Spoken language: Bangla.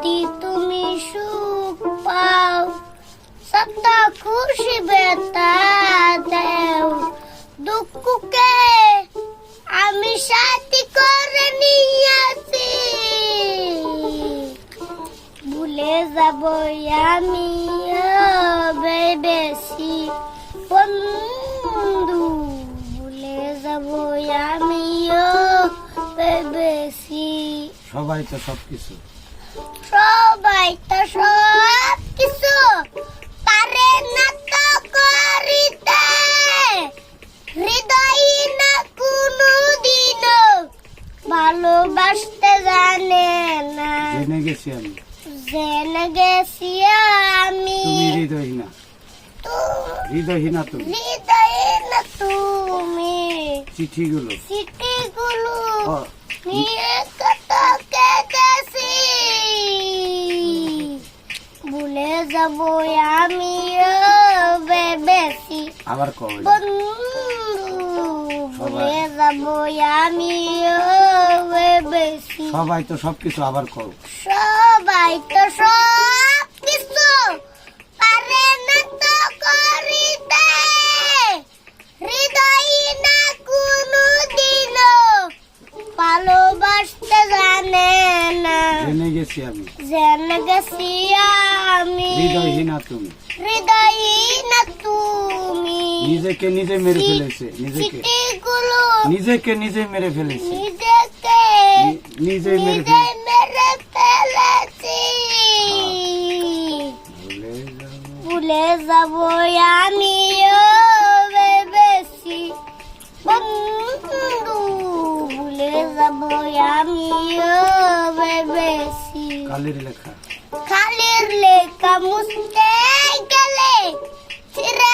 যদি তুমি সুখ পাও সত্য খুশি বেতা দেও দুঃখকে আমি সাথী করে নিয়েছি ভুলে যাব আমি বেশি বন্ধু ভুলে যাব আমি বেশি সবাই তো সবকিছু পারে না তো করিতে হৃদয় না কোনদিন ভালোবাসতে জানে না জেনে গেছি আমি জেনে গেছি আমি তুমি হৃদয়হীনা তুমি হৃদয়হীনা তুমি চিঠিগুলো ও, নিয়ে কত কেটেছি ভুলে যাব আমি বেশি আবার কবে বন্ধু ভুলে যাব আমি বেশি সবাই তো সবকিছু আবার করো সবাই তো সব কিছু পারে না তো করিতে হৃদয় না কোনদিন ভালোবাসতে জানে না জেনে গেছি আমি জেনে গেছি আমি হৃদয়হীনা তুমি হৃদয়হীনা তুমি নিজেকে নিজে মেরে ফেলেছে চিঠিগুলো নিজেকে নিজে মেরে ফেলেছে নিজে নিজে মেরে মেরে ফেলেছি ভুলে যাব আমি বেশি বন্ধু ভুলে যাব আমি বেশি কালের লেখা খালির লেখা মুছতে গেলে ছিঁড়ে